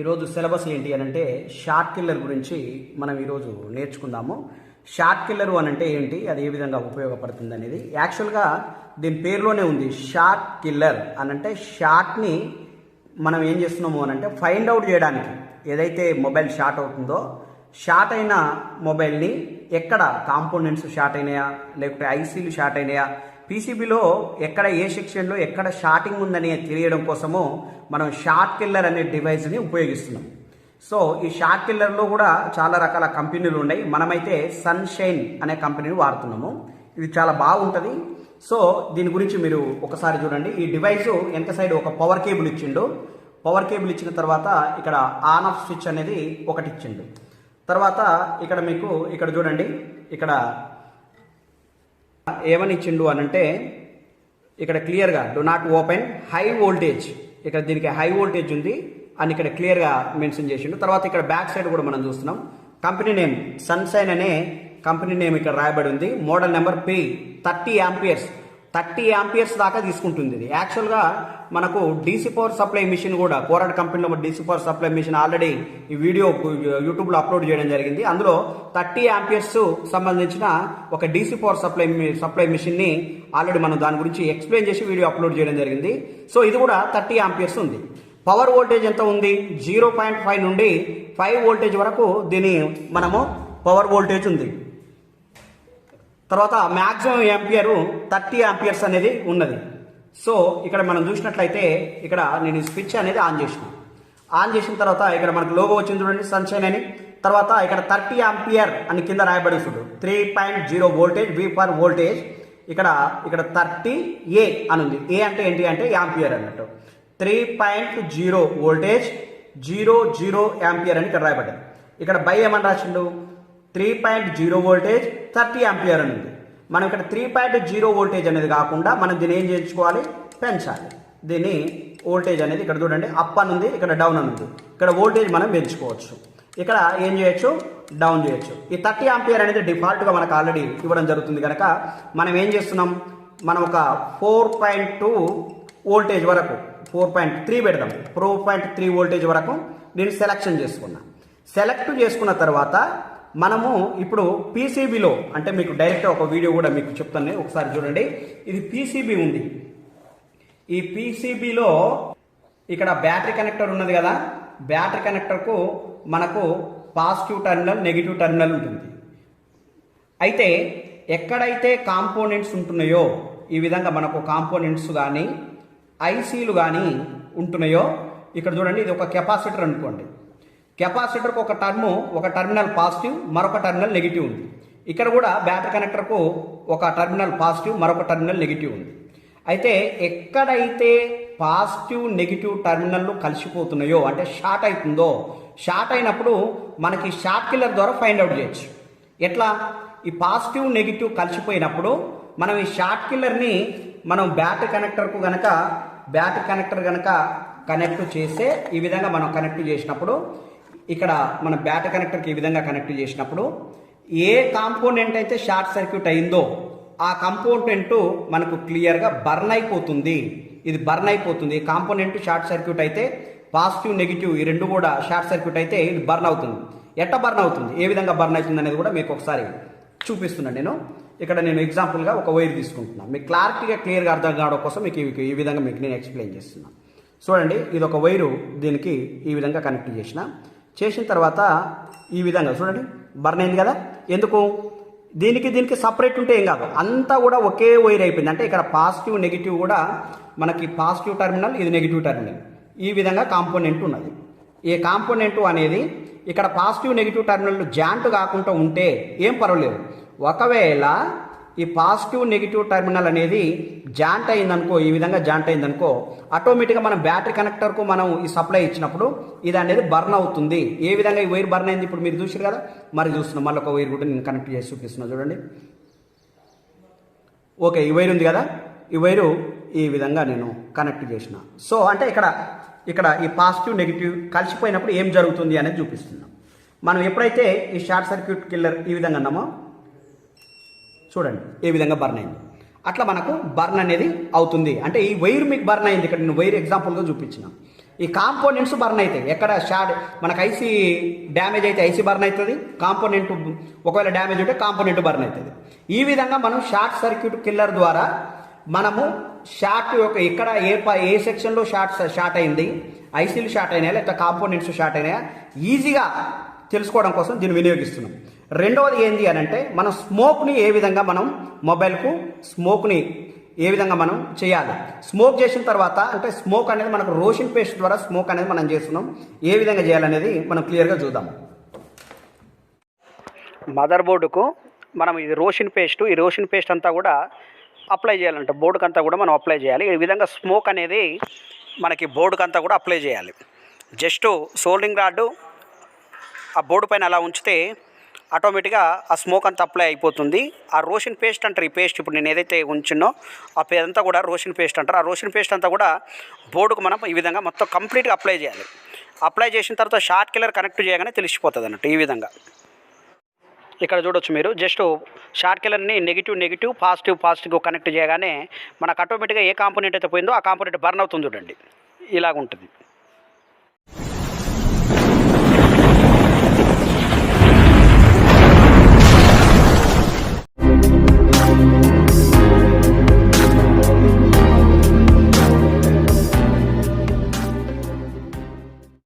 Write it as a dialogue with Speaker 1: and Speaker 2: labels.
Speaker 1: ఈరోజు సిలబస్ ఏంటి అని అంటే షార్ట్ కిల్లర్ గురించి మనం ఈరోజు నేర్చుకుందాము. షార్ట్ కిల్లర్ అని అంటే ఏంటి, అది ఏ విధంగా ఉపయోగపడుతుంది అనేది. యాక్చువల్గా దీని పేరులోనే ఉంది షార్ట్ కిల్లర్ అని అంటే షార్ట్ని మనం ఏం చేస్తున్నాము అని అంటే ఫైండ్ అవుట్ చేయడానికి. ఏదైతే మొబైల్ షార్ట్ అవుతుందో షార్ట్ అయిన మొబైల్ని ఎక్కడ కాంపోనెంట్స్ షార్ట్ అయినాయా, లేకపోతే ఐసీలు షార్ట్ అయినాయా, పీసీబీలో ఎక్కడ ఏ సెక్షన్లో ఎక్కడ షార్టింగ్ ఉందని తెలియడం కోసము మనం షార్ట్ కిల్లర్ అనే డివైస్ని ఉపయోగిస్తున్నాం. సో ఈ షార్ట్ కిల్లర్లో కూడా చాలా రకాల కంపెనీలు ఉన్నాయి. మనమైతే సన్షైన్ అనే కంపెనీని వాడుతున్నాము. ఇది చాలా బాగుంటుంది. సో దీని గురించి మీరు ఒకసారి చూడండి. ఈ డివైస్ ఎంత సైడ్ ఒక పవర్ కేబుల్ ఇచ్చిండు. పవర్ కేబుల్ ఇచ్చిన తర్వాత ఇక్కడ ఆన్ ఆఫ్ స్విచ్ అనేది ఒకటి ఇచ్చిండు. తర్వాత ఇక్కడ మీకు ఇక్కడ చూడండి, ఇక్కడ ఏమని ఇచ్చిండు అని అంటే ఇక్కడ క్లియర్గా do not open high voltage, ఇక్కడ దీనికి హై వోల్టేజ్ ఉంది అని ఇక్కడ క్లియర్గా మెన్షన్ చేసిండు. తర్వాత ఇక్కడ బ్యాక్ సైడ్ కూడా మనం చూస్తున్నాం కంపెనీ నేమ్ సన్షైన్ అనే కంపెనీ నేమ్ ఇక్కడ రాయబడి ఉంది. Model number P30 amperes, 30 amperes దాకా తీసుకుంటుంది. ఇది యాక్చువల్గా మనకు డీసీ పవర్ సప్లై మిషన్ కూడా కోరాడ్ కంపెనీలో DC power supply machine already ఈ వీడియో యూట్యూబ్లో అప్లోడ్ చేయడం జరిగింది. అందులో 30 ఆంపియర్స్ సంబంధించిన ఒక డీసీ పవర్ సప్లై మిషన్ని ఆల్రెడీ మనం దాని గురించి ఎక్స్ప్లెయిన్ చేసి వీడియో అప్లోడ్ చేయడం జరిగింది. సో ఇది కూడా 30 ఆంపియర్స్ ఉంది. పవర్ వోల్టేజ్ ఎంత ఉంది, 0.5 నుండి 5 వోల్టేజ్ వరకు దీని మనము పవర్ వోల్టేజ్ ఉంది. తర్వాత మ్యాక్సిమం యాంపియర్ 30 ఆంపియర్స్ అనేది ఉన్నది. సో ఇక్కడ మనం చూసినట్లయితే ఇక్కడ నేను స్విచ్ అనేది ఆన్ చేసిన తర్వాత ఇక్కడ మనకు లోగో వచ్చింది చూడండి సన్షైన్ అని. తర్వాత ఇక్కడ 30 ఆంపియర్ అని కింద రాయబడి చూడు 3.0 వోల్టేజ్ వి పర్ వోల్టేజ్. ఇక్కడ 30A అని ఉంది. ఏ అంటే ఏంటి అంటే యాంపియర్ అన్నట్టు. 3.0 వోల్టేజ్ 00 యాంపియర్ అని ఇక్కడ రాయబడ్డది. ఇక్కడ బై ఏమని రాసిండు 3.0 వోల్టేజ్ 30 ఆంపియర్ అని ఉంది. మనం ఇక్కడ 3.0 వోల్టేజ్ అనేది కాకుండా మనం దీన్ని ఏం చేయించుకోవాలి, పెంచాలి. దీన్ని వోల్టేజ్ అనేది ఇక్కడ చూడండి అప్ అని ఉంది, ఇక్కడ డౌన్ అని ఉంది. ఇక్కడ వోల్టేజ్ మనం పెంచుకోవచ్చు, ఇక్కడ ఏం చేయొచ్చు డౌన్ చేయొచ్చు. ఈ 30 ఆంపియర్ అనేది డిఫాల్ట్గా మనకు ఆల్రెడీ ఇవ్వడం జరుగుతుంది కనుక మనం ఏం చేస్తున్నాం, మనం ఒక 4.2 వోల్టేజ్ వరకు 4.3 పెడదాం. 4.3 వోల్టేజ్ వరకు దీన్ని సెలెక్షన్ చేసుకున్నాం. సెలెక్ట్ చేసుకున్న తర్వాత మనము ఇప్పుడు పీసీబీలో అంటే మీకు డైరెక్ట్ ఒక వీడియో కూడా మీకు చెప్తాను, ఒకసారి చూడండి. ఇది పీసీబీ ఉంది. ఈ పీసీబీలో ఇక్కడ బ్యాటరీ కనెక్టర్ ఉన్నది కదా, బ్యాటరీ కనెక్టర్కు మనకు పాజిటివ్ టెర్మినల్ నెగిటివ్ టెర్మినల్ ఉంటుంది. అయితే ఎక్కడైతే కాంపోనెంట్స్ ఉంటున్నాయో ఈ విధంగా మనకు కాంపోనెంట్స్ కానీ ఐసీలు కానీ ఉంటున్నాయో ఇక్కడ చూడండి. ఇది ఒక కెపాసిటర్ అనుకోండి. కెపాసిటర్కు ఒక టర్మినల్ పాజిటివ్ మరొక టర్మినల్ నెగిటివ్ ఉంది. ఇక్కడ కూడా బ్యాటరీ కనెక్టర్కు ఒక టర్మినల్ పాజిటివ్ మరొక టర్మినల్ నెగిటివ్ ఉంది. అయితే ఎక్కడైతే పాజిటివ్ నెగిటివ్ టర్మినల్లు కలిసిపోతున్నాయో అంటే షార్ట్ అవుతుందో, షార్ట్ అయినప్పుడు మనకి షార్ట్ కిల్లర్ ద్వారా ఫైండ్ అవుట్ చేయొచ్చు. ఎట్లా, ఈ పాజిటివ్ నెగిటివ్ కలిసిపోయినప్పుడు మనం ఈ షార్ట్ కిల్లర్ని మనం బ్యాటరీ కనెక్టర్ గనక కనెక్ట్ చేస్తే ఈ విధంగా మనం కనెక్ట్ చేసినప్పుడు ఇక్కడ మన బ్యాటరీ కనెక్టర్కి ఈ విధంగా కనెక్ట్ చేసినప్పుడు ఏ కాంపోనెంట్ అయితే షార్ట్ సర్క్యూట్ అయిందో ఆ కాంపోనెంట్ మనకు క్లియర్గా బర్న్ అయిపోతుంది. ఇది బర్న్ అయిపోతుంది. ఈ కాంపోనెంట్ షార్ట్ సర్క్యూట్ అయితే పాజిటివ్ నెగిటివ్ ఈ రెండు కూడా షార్ట్ సర్క్యూట్ అయితే ఇది బర్న్ అవుతుంది. ఎట్లా బర్న్ అవుతుంది, ఏ విధంగా బర్న్ అవుతుంది అనేది కూడా మీకు ఒకసారి చూపిస్తున్నాను. ఇక్కడ నేను ఎగ్జాంపుల్గా ఒక వైర్ తీసుకుంటున్నాను. మీకు క్లియర్గా అర్థం కావడం కోసం మీకు ఈ విధంగా మీకు నేను ఎక్స్ప్లెయిన్ చేస్తున్నాను. చూడండి, ఇది ఒక వైరు దీనికి ఈ విధంగా కనెక్ట్ చేసిన తర్వాత ఈ విధంగా చూడండి బర్న్ అయింది కదా. ఎందుకు, దీనికి సపరేట్ ఉంటే ఏం కాదు, అంతా కూడా ఒకే వైర్ అయిపోయింది. అంటే ఇక్కడ పాజిటివ్ నెగిటివ్ కూడా మనకి పాజిటివ్ టర్మినల్, ఇది నెగిటివ్ టర్మినల్, ఈ విధంగా కాంపోనెంట్ ఉన్నది. ఈ కాంపోనెంట్ అనేది ఇక్కడ పాజిటివ్ నెగిటివ్ టర్మినల్ జాయింట్ కాకుండా ఉంటే ఏం పర్వాలేదు. ఒకవేళ ఈ పాజిటివ్ నెగిటివ్ టర్మినల్ అనేది జాయింట్ అయిందనుకో, ఈ విధంగా జాయింట్ అయిందనుకో, ఆటోమేటిక్గా మనం బ్యాటరీ కనెక్టర్కు మనం ఈ సప్లై ఇచ్చినప్పుడు ఇది అనేది బర్న్ అవుతుంది. ఏ విధంగా ఈ వైర్ బర్న్ అయింది ఇప్పుడు మీరు చూసారు కదా. మరి చూస్తున్నాం, మళ్ళీ ఒక వైర్ కూడా నేను కనెక్ట్ చేసి చూపిస్తున్నా చూడండి. ఓకే, ఈ వైర్ ఉంది కదా, ఈ వైరు ఈ విధంగా నేను కనెక్ట్ చేసిన. సో అంటే ఇక్కడ ఈ పాజిటివ్ నెగిటివ్ కలిసిపోయినప్పుడు ఏం జరుగుతుంది అనేది చూపిస్తున్నాం. మనం ఎప్పుడైతే ఈ షార్ట్ సర్క్యూట్ కిల్లర్ ఈ విధంగా అన్నామో చూడండి ఏ విధంగా బర్న్ అయింది. అట్లా మనకు బర్న్ అనేది అవుతుంది. అంటే ఈ వైర్ మీకు బర్న్ అయింది. ఇక్కడ నేను వైర్ ఎగ్జాంపుల్గా చూపించిన. ఈ కాంపోనెంట్స్ బర్న్ అవుతాయి. ఎక్కడ షార్ట్ మనకు ఐసీ డ్యామేజ్ అయితే ఐసీ బర్న్ అవుతుంది, కాంపోనెంట్ ఒకవేళ డ్యామేజ్ ఉంటే కాంపోనెంట్ బర్న్ అవుతుంది. ఈ విధంగా మనం షార్ట్ సర్క్యూట్ కిల్లర్ ద్వారా మనము షార్ట్ యొక్క ఇక్కడ ఏ సెక్షన్లో షార్ట్ అయింది, ఐసీలు షార్ట్ అయినాయా లేకపోతే కాంపోనెంట్స్ షార్ట్ అయినాయా ఈజీగా తెలుసుకోవడం కోసం దీన్ని వినియోగిస్తున్నాం. రెండవది ఏంటి అని అంటే మనం స్మోక్ని ఏ విధంగా మనం మొబైల్కు స్మోక్ని ఏ విధంగా మనం చేయాలి. స్మోక్ చేసిన తర్వాత అంటే స్మోక్ అనేది మనకు రోషన్ పేస్ట్ ద్వారా స్మోక్ అనేది మనం చేస్తున్నాం. ఏ విధంగా చేయాలనేది మనం క్లియర్గా చూద్దాం. మదర్ బోర్డుకు మనం ఇది రోషన్ పేస్ట్, ఈ రోషన్ పేస్ట్ అంతా కూడా అప్లై చేయాలంటే బోర్డుకి అంతా కూడా మనం అప్లై చేయాలి. ఈ విధంగా స్మోక్ అనేది మనకి బోర్డుకి అంతా కూడా అప్లై చేయాలి. జస్ట్ సోల్డరింగ్ రాడ్ ఆ బోర్డు పైన అలా ఉంచితే ఆటోమేటిక్గా ఆ స్మోక్ అంతా అప్లై అయిపోతుంది. ఆ రోషన్ పేస్ట్ అంటారు. ఈ పేస్ట్ ఇప్పుడు నేను ఏదైతే ఉంచినో ఆ పేదంతా కూడా రోషన్ పేస్ట్ అంటారు. ఆ రోషన్ పేస్ట్ అంతా కూడా బోర్డుకు మనం ఈ విధంగా మొత్తం కంప్లీట్గా అప్లై చేయాలి. అప్లై చేసిన తర్వాత షార్ట్ కిల్లర్ కనెక్ట్ చేయగానే తెలిసిపోతుంది అన్నట్టు. ఈ విధంగా ఇక్కడ చూడొచ్చు మీరు. జస్ట్ షార్ట్ కిల్లర్ని నెగిటివ్ పాజిటివ్ కనెక్ట్ చేయగానే మనకు ఆటోమేటిక్గా ఏ కాంపోనెంట్ అయితే పోయిందో ఆ కాంపోనెంట్ బర్న్ అవుతుంది. చూడండి ఇలాగ ఉంటుంది.